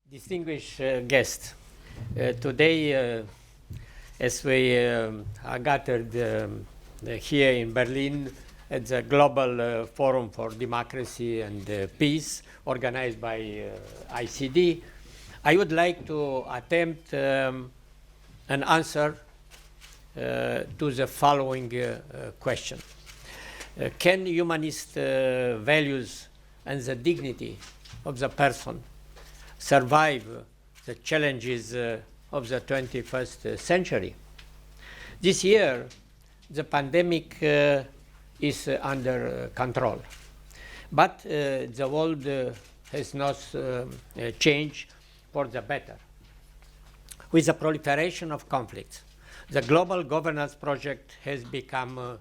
Distinguished guests, today, as we are gathered here in Berlin at the Global Forum for Democracy and Peace, organized by ICD, I would like to attempt an answer to the following question. Can humanist values and the dignity of the person survive the challenges of the 21st century? This year, the pandemic is under control, but the world has not changed for the better. With the proliferation of conflicts, the global governance project has become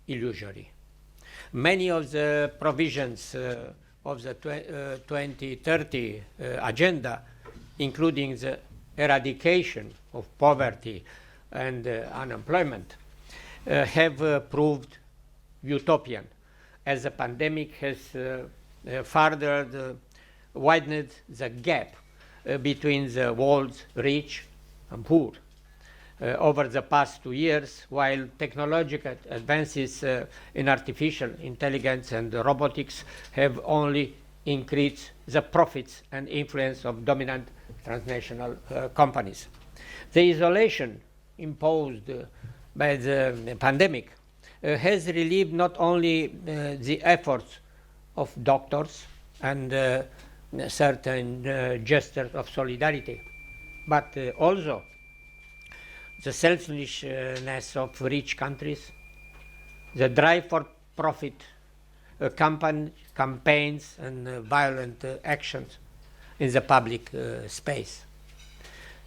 illusory. Many of the provisions of the 2030 agenda, including the eradication of poverty and unemployment, have proved utopian, as the pandemic has further widened the gap between the world's rich and poor. Over the past 2 years, while technological advances in artificial intelligence and robotics have only increased the profits and influence of dominant transnational companies. The isolation imposed by the pandemic has relieved not only the efforts of doctors and certain gestures of solidarity, but also the selfishness of rich countries, the drive for profit, campaigns and violent actions in the public space.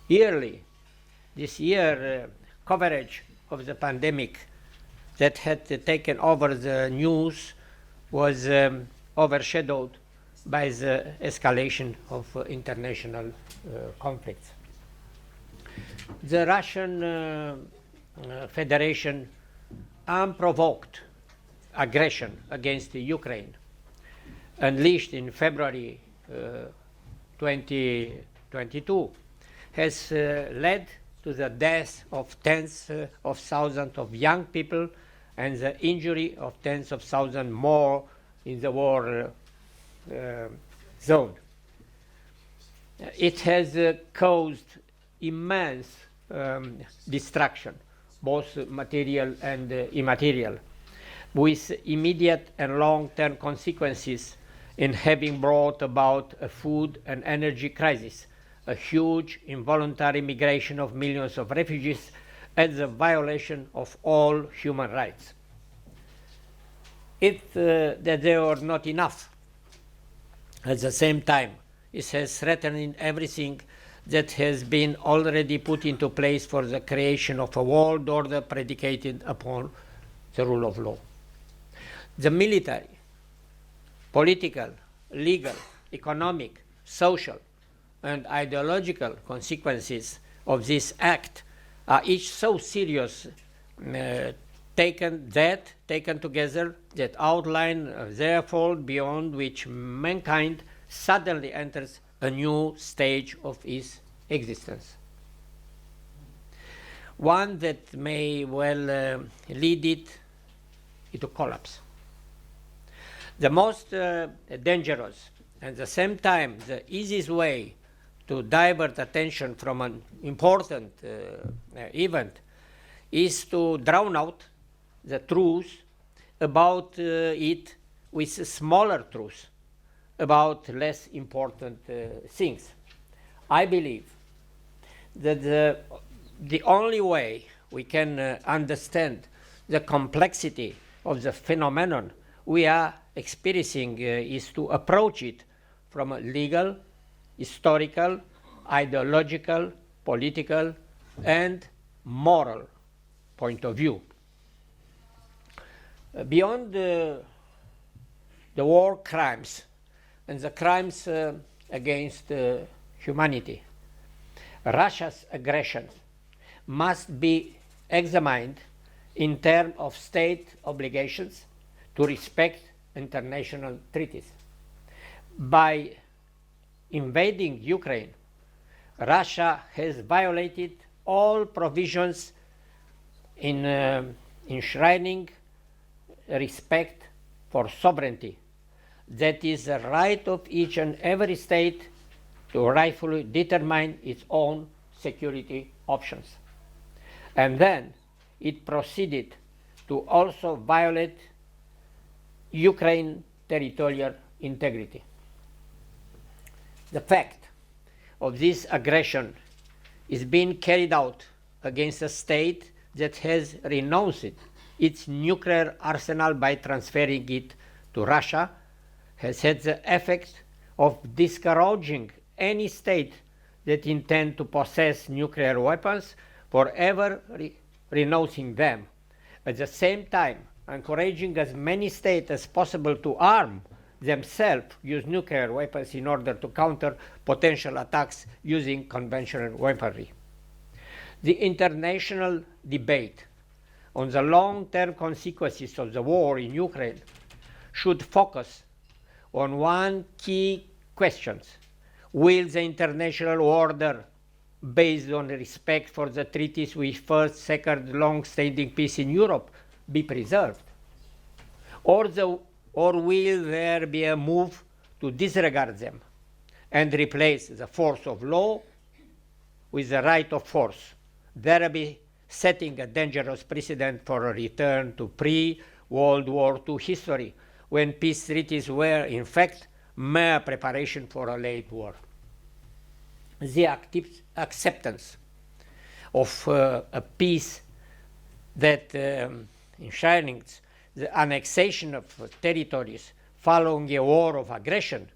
This year, coverage of the pandemic that had taken over the news was overshadowed by the escalation of international conflicts. The Russian Federation unprovoked aggression against Ukraine, unleashed in February 2022, has led to the death of tens of thousands of young people and the injury of tens of thousands more in the war zone. It has caused immense destruction, both material and immaterial, with immediate and long-term consequences in having brought about a food and energy crisis, a huge involuntary migration of millions of refugees, and the violation of all human rights. If that they were not enough, at the same time, it has threatened everything that has been already put into place for the creation of a world order predicated upon the rule of law. The military, political, legal, economic, social, and ideological consequences of this act are each so serious, taken together, that outline their fall beyond which mankind suddenly enters a new stage of its existence. One that may well lead it into collapse. The most dangerous and at the same time the easiest way to divert attention from an important event is to drown out the truth about it with smaller truths about less important things. I believe that the only way we can understand the complexity of the phenomenon we are experiencing is to approach it from a legal, historical, ideological, political, and moral point of view. Beyond the war crimes and the crimes against humanity, Russia's aggression must be examined in terms of state obligations to respect international treaties. By invading Ukraine, Russia has violated all provisions in enshrining respect for sovereignty. That is the right of each and every state to rightfully determine its own security options. And then it proceeded to also violate Ukraine's territorial integrity. The fact of this aggression is being carried out against a state that has renounced its nuclear arsenal by transferring it to Russia has had the effect of discouraging any state that intends to possess nuclear weapons forever renouncing them. At the same time, encouraging as many states as possible to arm themselves use nuclear weapons in order to counter potential attacks using conventional weaponry. The international debate on the long-term consequences of the war in Ukraine should focus on one key question: will the international order, based on respect for the treaties which first secured long-standing peace in Europe, be preserved? Or will there be a move to disregard them and replace the force of law with the right of force, thereby setting a dangerous precedent for a return to pre-World War II history, when peace treaties were, in fact, mere preparation for a late war? The acceptance of a peace that enshrines the annexation of territories following a war of aggression,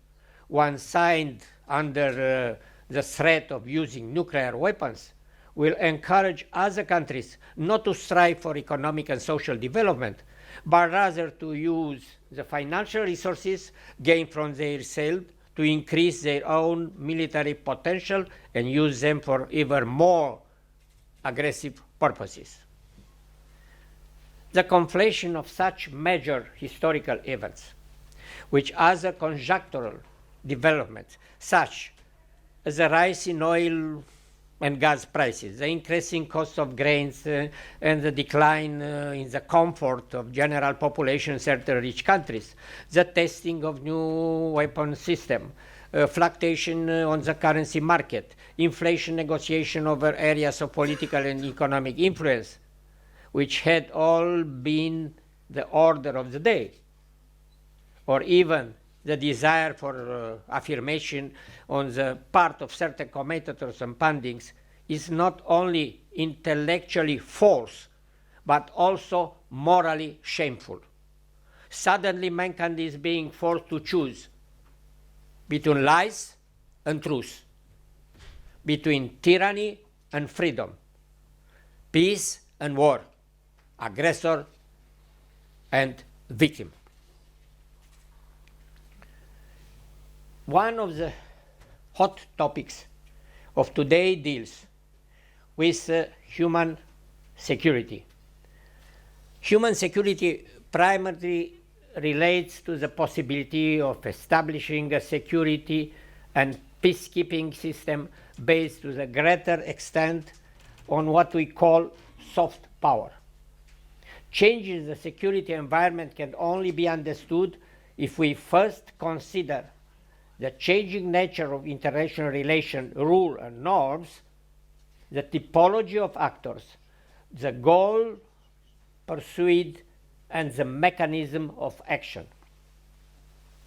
one signed under the threat of using nuclear weapons, will encourage other countries not to strive for economic and social development, but rather to use the financial resources gained from their sale to increase their own military potential and use them for even more aggressive purposes. The conflation of such major historical events with other conjunctural developments, such as the rise in oil and gas prices, the increasing cost of grains, and the decline in the comfort of general population in certain rich countries, the testing of new weapon system, fluctuation on the currency market, inflation negotiation over areas of political and economic influence, which had all been the order of the day, or even the desire for affirmation on the part of certain commentators and pundits, is not only intellectually false, but also morally shameful. Suddenly mankind is being forced to choose between lies and truth, between tyranny and freedom, peace and war, aggressor and victim. One of the hot topics of today deals with human security. Human security primarily relates to the possibility of establishing a security and peacekeeping system based to the greater extent on what we call soft power. Changes in the security environment can only be understood if we first consider the changing nature of international relations, rules, and norms, the typology of actors, the goal pursued, and the mechanism of action.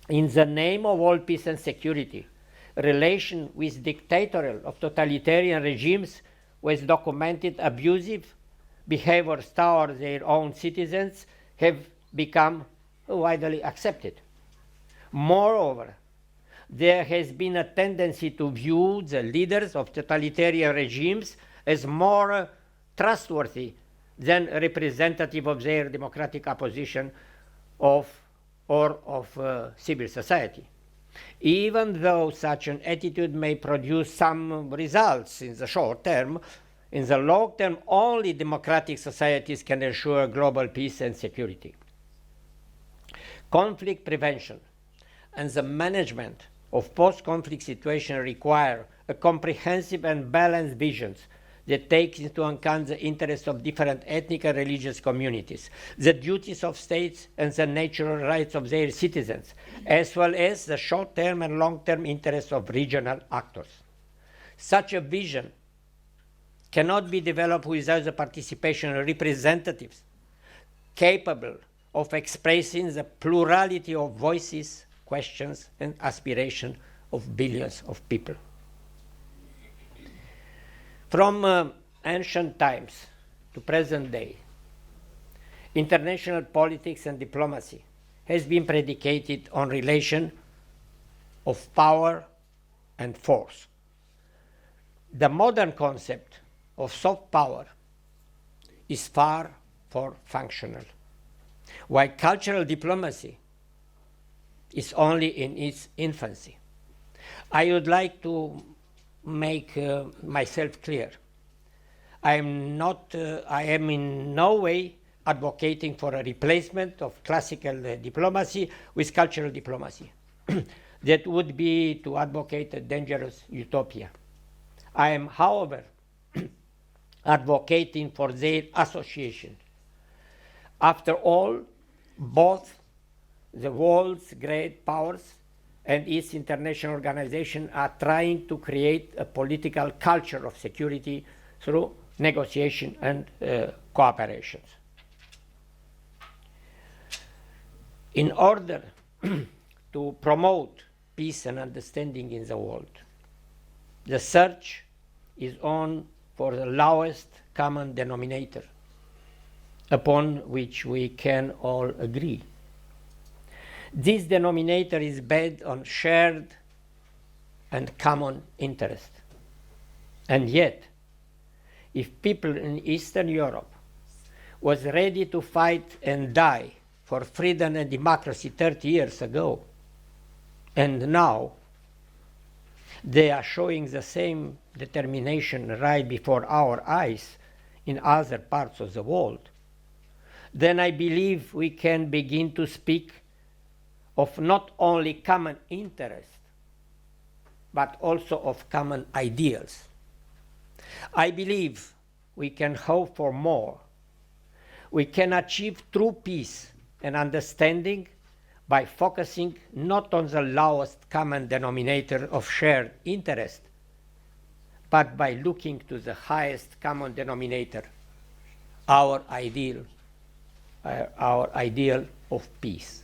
In the name of all peace and security, relation with dictatorial or totalitarian regimes with documented abusive behaviors toward their own citizens have become widely accepted. Moreover, there has been a tendency to view the leaders of totalitarian regimes as more trustworthy than representative of their democratic opposition of civil society. Even though such an attitude may produce some results in the short term, in the long term only democratic societies can ensure global peace and security. Conflict prevention and the management of post-conflict situations require a comprehensive and balanced vision that takes into account the interests of different ethnic and religious communities, the duties of states and the natural rights of their citizens, as well as the short-term and long-term interests of regional actors. Such a vision cannot be developed without the participation of representatives capable of expressing the plurality of voices, questions, and aspirations of billions of people. From ancient times to present day, international politics and diplomacy has been predicated on relation of power and force. The modern concept of soft power is far from functional, while cultural diplomacy is only in its infancy. I would like to make myself clear. I am in no way advocating for a replacement of classical diplomacy with cultural diplomacy. That would be to advocate a dangerous utopia. I am, however, advocating for their association. After all, both the world's great powers and its international organization are trying to create a political culture of security through negotiation and cooperation. In order to promote peace and understanding in the world, the search is on for the lowest common denominator upon which we can all agree. This denominator is based on shared and common interest. And yet, if people in Eastern Europe was ready to fight and die for freedom and democracy 30 years ago, and now they are showing the same determination right before our eyes in other parts of the world, then I believe we can begin to speak of not only common interest, but also of common ideals. I believe we can hope for more. We can achieve true peace and understanding by focusing not on the lowest common denominator of shared interest, but by looking to the highest common denominator, our ideal of peace.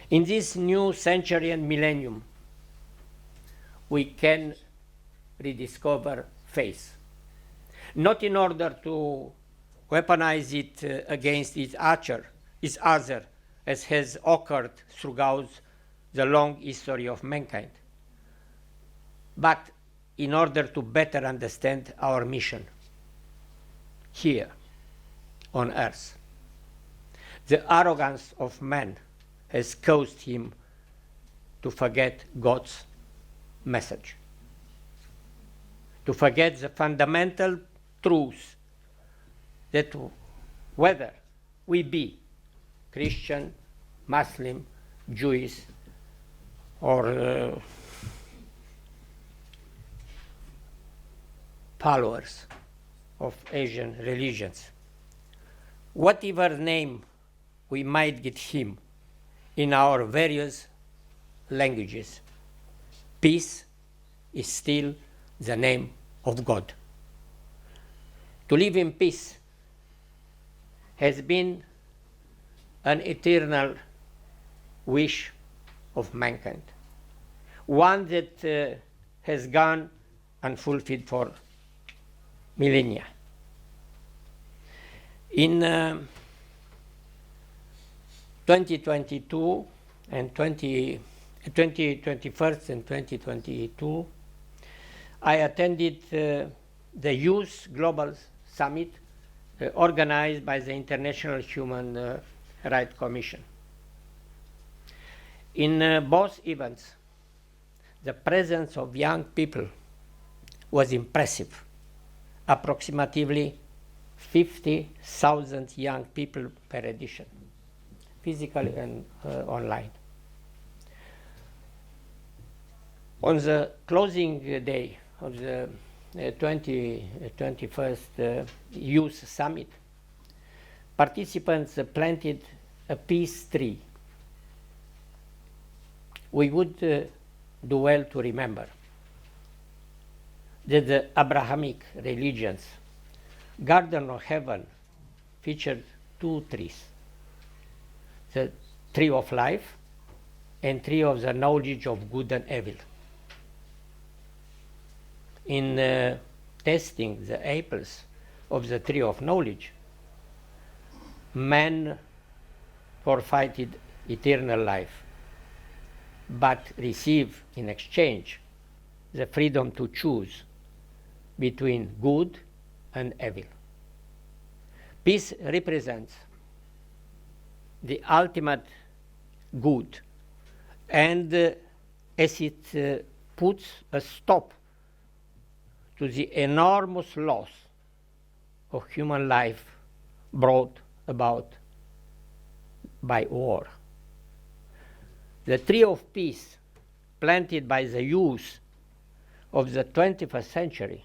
In this new century and millennium, we can rediscover faith, not in order to weaponize it against each other, as has occurred throughout the long history of mankind, but in order to better understand our mission here on earth. The arrogance of man has caused him to forget God's message, to forget the fundamental truth that whether we be Christian, Muslim, Jewish, or followers of Asian religions, whatever name we might give him in our various languages, peace is still the name of God. To live in peace has been an eternal wish of mankind, one that has gone unfulfilled for millennia. In 2021 and 2022, I attended the Youth Global Summit organized by the International Human Rights Commission. In both events, the presence of young people was impressive. Approximately 50,000 young people per edition, physically and online. On the closing day of the 21st Youth Summit, participants planted a peace tree. We would do well to remember that the Abrahamic religions, Garden of Heaven, featured two trees, the tree of life and tree of the knowledge of good and evil. In testing the apples of the tree of knowledge, man forfeited eternal life, but received in exchange the freedom to choose between good and evil. Peace represents the ultimate good, and as it puts a stop to the enormous loss of human life brought about by war. The tree of peace planted by the youth of the 21st century,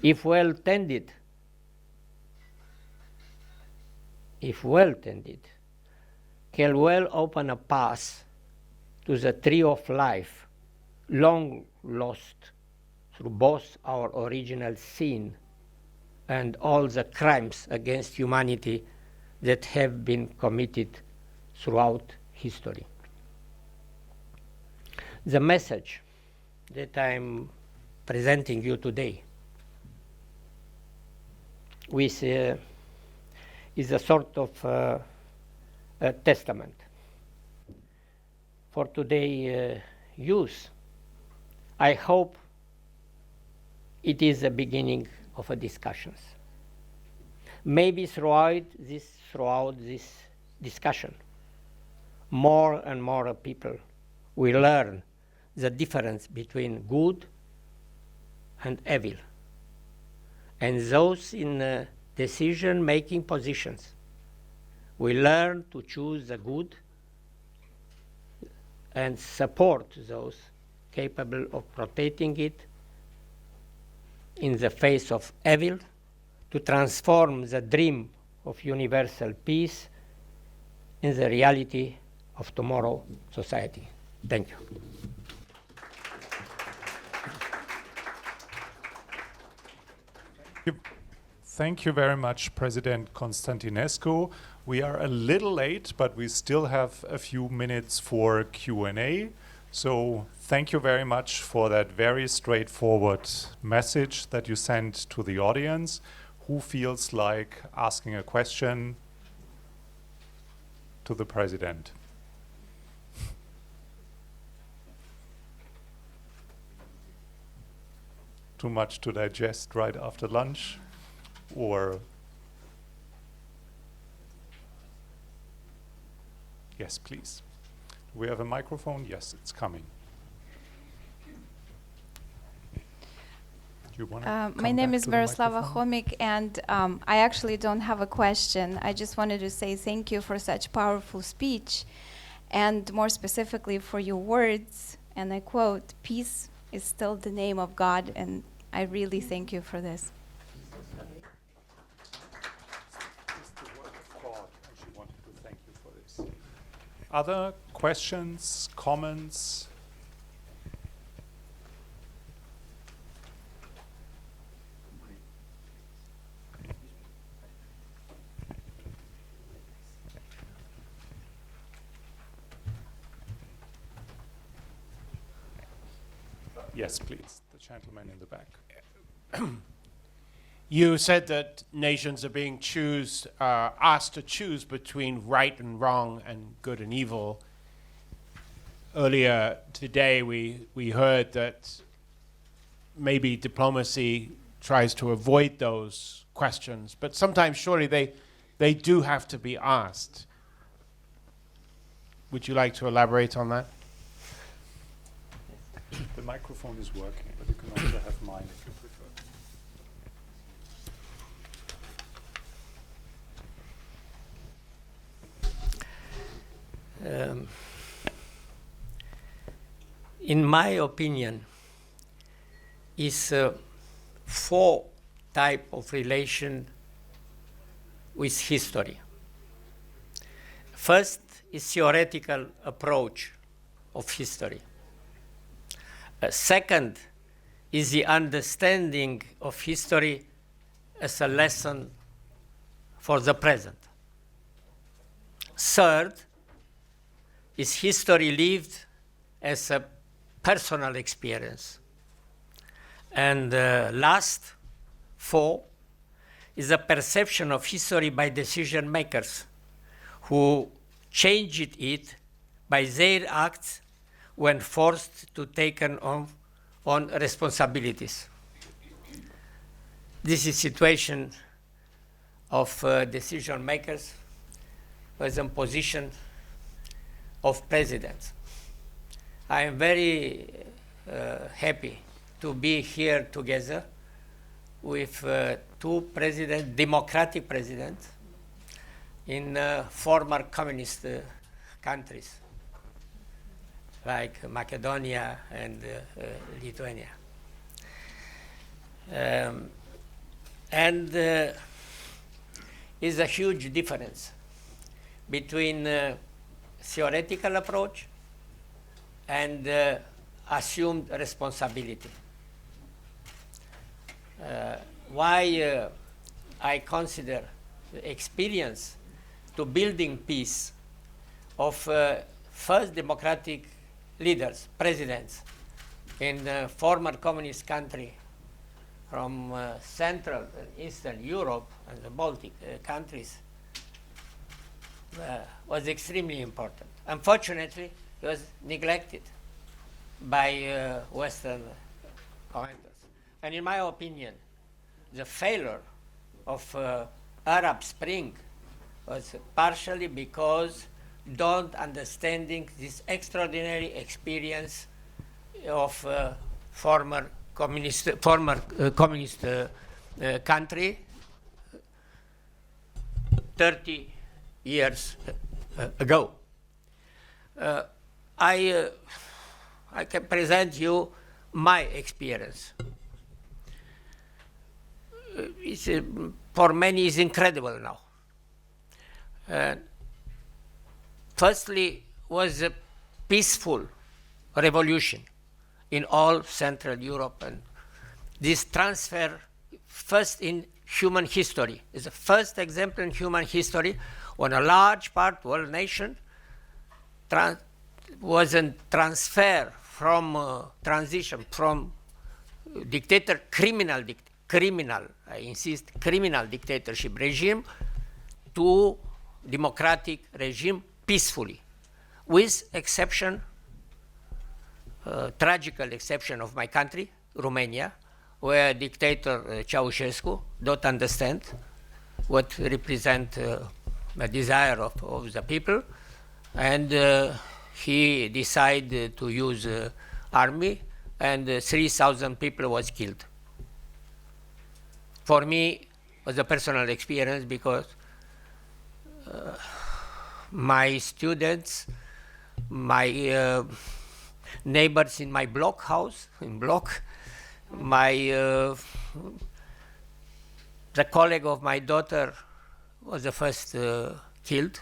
if well tended, can well open a path to the tree of life, long lost through both our original sin and all the crimes against humanity that have been committed throughout history. The message that I'm presenting you today is a sort of a testament for today youth. I hope it is the beginning of a discussions. Maybe throughout this discussion, more and more people will learn the difference between good and evil. And those in decision-making positions will learn to choose the good and support those capable of protecting it in the face of evil, to transform the dream of universal peace in the reality of tomorrow society. Thank you. Thank you very much, President Constantinescu. We are a little late, but we still have a few minutes for Q&A. So thank you very much for that very straightforward message that you sent to the audience. Who feels like asking a question to the President? Too much to digest right after lunch? Or yes, please. Do we have a microphone? Yes, it's coming. Do you want to My name is Veroslava Homik, and I actually don't have a question. I just wanted to say thank you for such powerful speech, and more specifically for your words. And I quote, "Peace is still the name of God," and I really thank you for this. Other questions, comments? Yes, please, the gentleman in the back. You said that nations are being asked to choose between right and wrong and good and evil. Earlier today, we heard that maybe diplomacy tries to avoid those questions, but sometimes surely they do have to be asked. Would you like to elaborate on that? The microphone is working, but you can also have mine if you prefer. in my opinion, is four type of relation with history. First is theoretical approach of history. Second is the understanding of history as a lesson for the present. Third is history lived as a personal experience. And last, four, is a perception of history by decision makers who changed it by their acts when forced to take on responsibilities. This is situation of decision makers was in position of presidents. I am very happy to be here together with two democratic presidents in former communist countries like Macedonia and Lithuania. And is a huge difference between theoretical approach and assumed responsibility. Why I consider the experience to building peace of first democratic leaders, presidents in former communist country from Central and Eastern Europe and the Baltic countries was extremely important. Unfortunately, it was neglected by Western commenters. And in my opinion, the failure of Arab Spring was partially because don't understanding this extraordinary experience of former communist country 30 years ago. I can present you my experience. For many, it's incredible now. Firstly, was a peaceful revolution in all Central Europe, and this transfer, first in human history, is the first example in human history when a large part, whole nation, was a transfer from transition from dictator, criminal, I insist, criminal dictatorship regime to democratic regime peacefully, with exception, tragical exception of my country, Romania, where dictator Ceausescu don't understand what represent the desire of the people, and he decided to use army, and 3,000 people was killed. For me, it was a personal experience because my students, my neighbors in my block house, the colleague of my daughter was the first killed,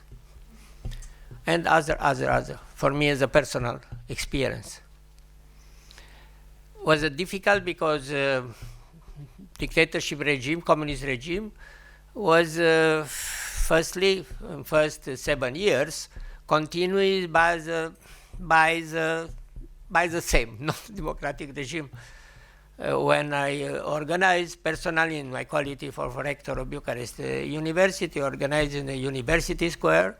and other. For me, as a personal experience, was difficult because dictatorship regime, communist regime, was firstly, first 7 years, continued by the same, not democratic regime. When I organized personally in my quality for rector of Bucharest University, organized in the University Square,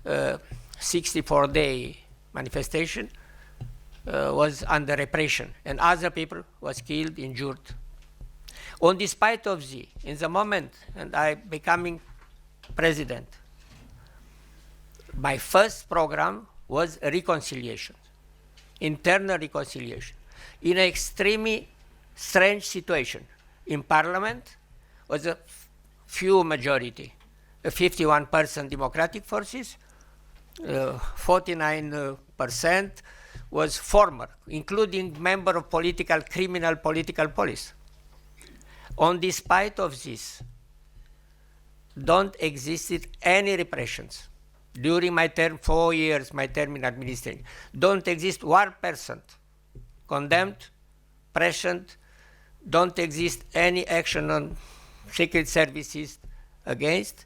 64-day manifestation, was under repression, and other people was killed, injured. On despite of the, in the moment, and I becoming president, my first program was reconciliation, internal reconciliation. In an extremely strange situation, in parliament was a few majority, 51% democratic forces, 49% was former, including member of criminal political police. On despite of this, don't existed any repressions. During my term, 4 years, my term in administration, don't exist 1% condemned, present, don't exist any action on secret services against,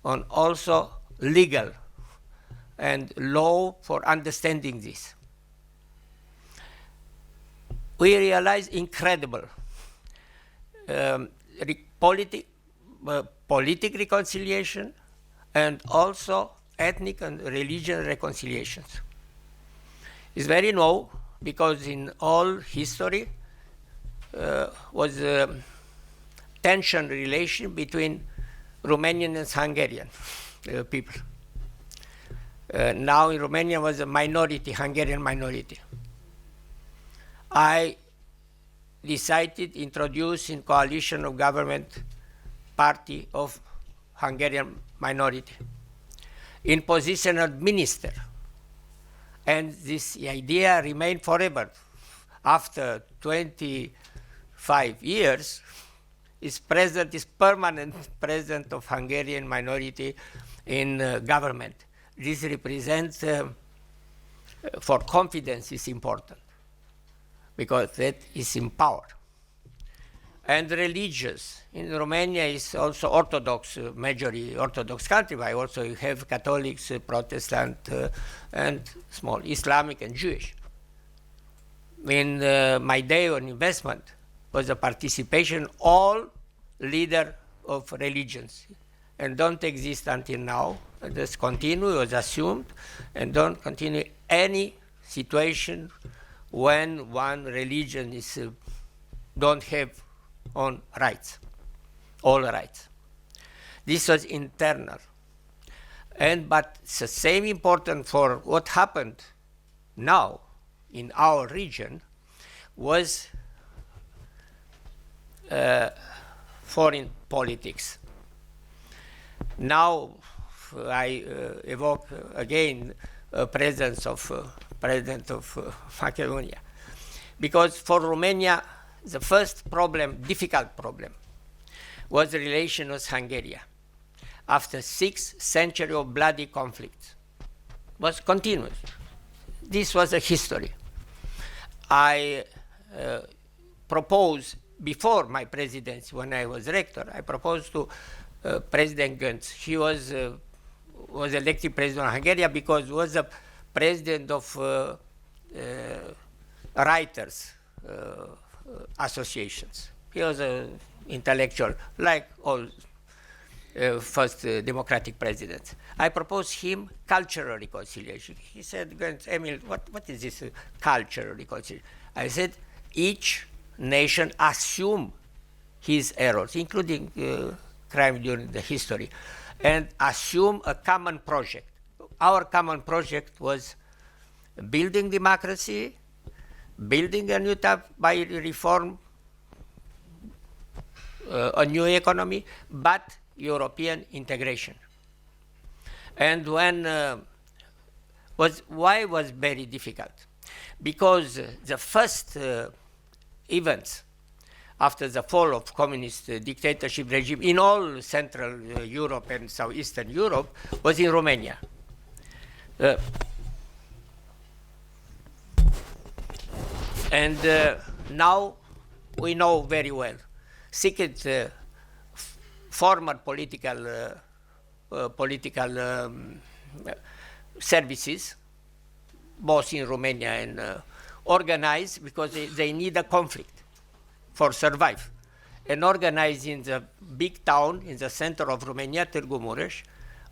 on also legal and law for understanding this. We realize incredible politic reconciliation and also ethnic and religious reconciliations. It's very low because in all history was a tension relation between Romanian and Hungarian people. Now in Romania was a minority, Hungarian minority. I decided to introduce in coalition of government party of Hungarian minority in position of minister. And this idea remained forever. After 25 years, is permanent president of Hungarian minority in government. This represents, for confidence is important, because that is in power. And religious. In Romania is also Orthodox, majority Orthodox country, but also you have Catholics, Protestant, and small Islamic and Jewish. In my day on investment was a participation all leader of religions, and don't exist until now. And this continue was assumed, and don't continue any situation when one religion is don't have on rights, all rights. This was internal, but it's the same important for what happened now in our region was foreign politics. Now I evoke again presence of President of Macedonia, because for Romania the first problem, difficult problem, was the relation with Hungary. After 6 centuries of bloody conflict, was continuous. This was a history. I proposed before my presidency, when I was rector, I proposed to President Gönc. He was elected president of Hungary because he was a president of writers associations. He was an intellectual, like all first democratic presidents. I proposed him cultural reconciliation. He said, Emil, what is this cultural reconciliation? I said, each nation assume his errors, including crime during the history, and assume a common project. Our common project was building democracy, building a new type by reform, a new economy, but European integration. And why was very difficult? Because the first events after the fall of communist dictatorship regime in all Central Europe and Southeastern Europe was in Romania. And now we know very well, secret former political services, both in Romania and organized because they need a conflict for survive. And organized in the big town in the center of Romania, Târgu Mureș,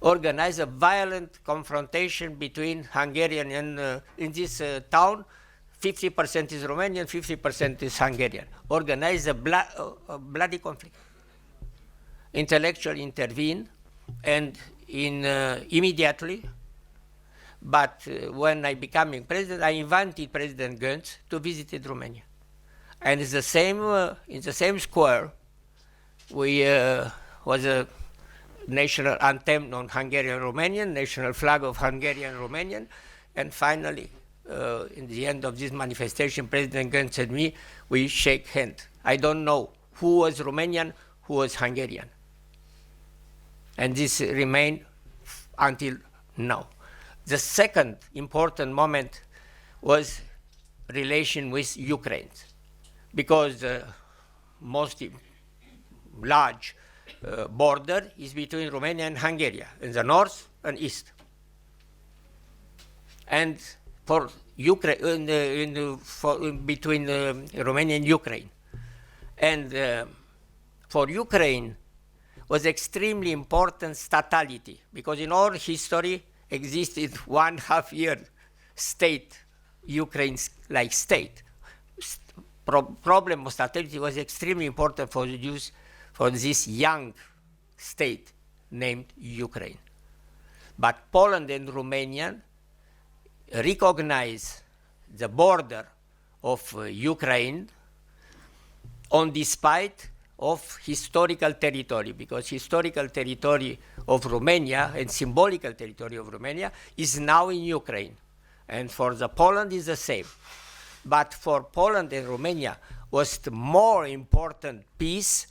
organized a violent confrontation between Hungarian and in this town, 50% is Romanian, 50% is Hungarian. Organized a bloody conflict. Intellectuals intervened and immediately. But when I became president, I invited President Gönc to visit Romania. And it's the same, in the same square, we was a national anthem on Hungarian Romanian, national flag of Hungarian Romanian, and finally in the end of this manifestation, President Gantz and me, we shake hands. I don't know who was Romanian, who was Hungarian. And this remained until now. The second important moment was relation with Ukraine, because the most large border is between Romania and Hungary, in the north and east. And for Ukraine, between Romania and Ukraine. And for Ukraine was extremely important statality, because in our history existed 1.5 year state, Ukraine's like state. Problem of statality was extremely important for the Jews, for this young state named Ukraine. But Poland and Romania recognize the border of Ukraine on despite of historical territory, because historical territory of Romania and symbolical territory of Romania is now in Ukraine. And for the Poland is the same. But for Poland and Romania was the more important peace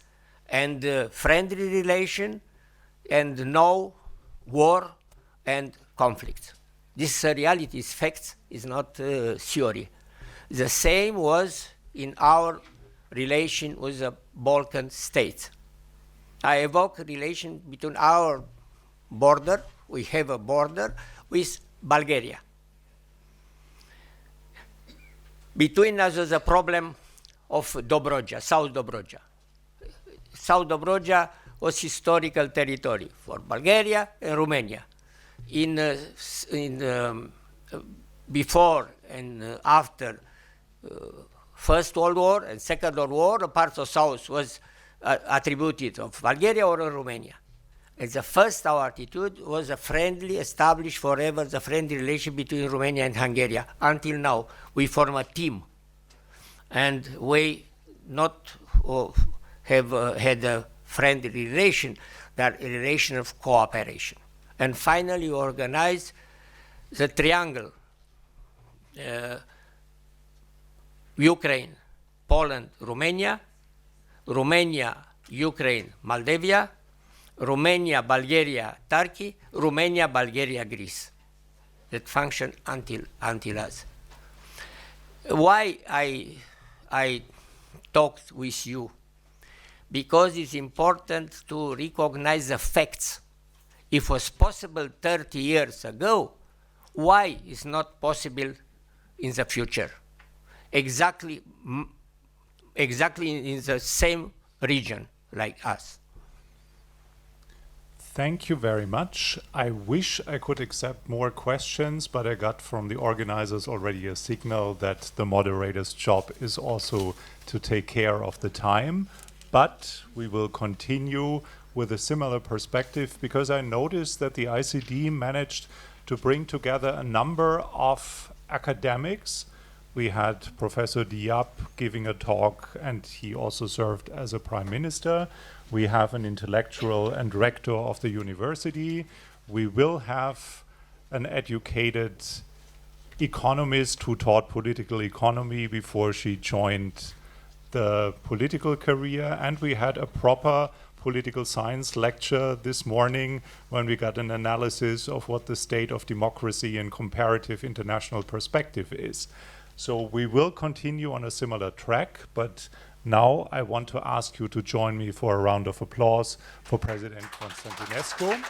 and friendly relation and no war and conflict. This reality is facts, is not theory. The same was in our relation with the Balkan states. I evoke relation between our border, we have a border with Bulgaria. Between us was a problem of Dobroja, South Dobroja. South Dobroja was historical territory for Bulgaria and Romania. Before and after First World War and Second World War, a part of South was attributed of Bulgaria or Romania. And the first our attitude was a friendly, established forever, the friendly relation between Romania and Hungary. Until now, we form a team. And we not have had a friendly relation, that a relation of cooperation. And finally, we organized the triangle, Ukraine, Poland, Romania, Romania, Ukraine, Moldavia, Romania, Bulgaria, Turkey, Romania, Bulgaria, Greece. That function until us. Why I talked with you? Because it's important to recognize the facts. If it was possible 30 years ago, why is not possible in the future? Exactly in the same region like us. Thank you very much. I wish I could accept more questions, but I got from the organizers already a signal that the moderator's job is also to take care of the time. But we will continue with a similar perspective, because I noticed that the ICD managed to bring together a number of academics. We had Professor Diab giving a talk, and he also served as a prime minister. We have an intellectual and rector of the university. We will have an educated economist who taught political economy before she joined the political career. And we had a proper political science lecture this morning when we got an analysis of what the state of democracy in comparative international perspective is. So we will continue on a similar track, but now I want to ask you to join me for a round of applause for President Constantinescu.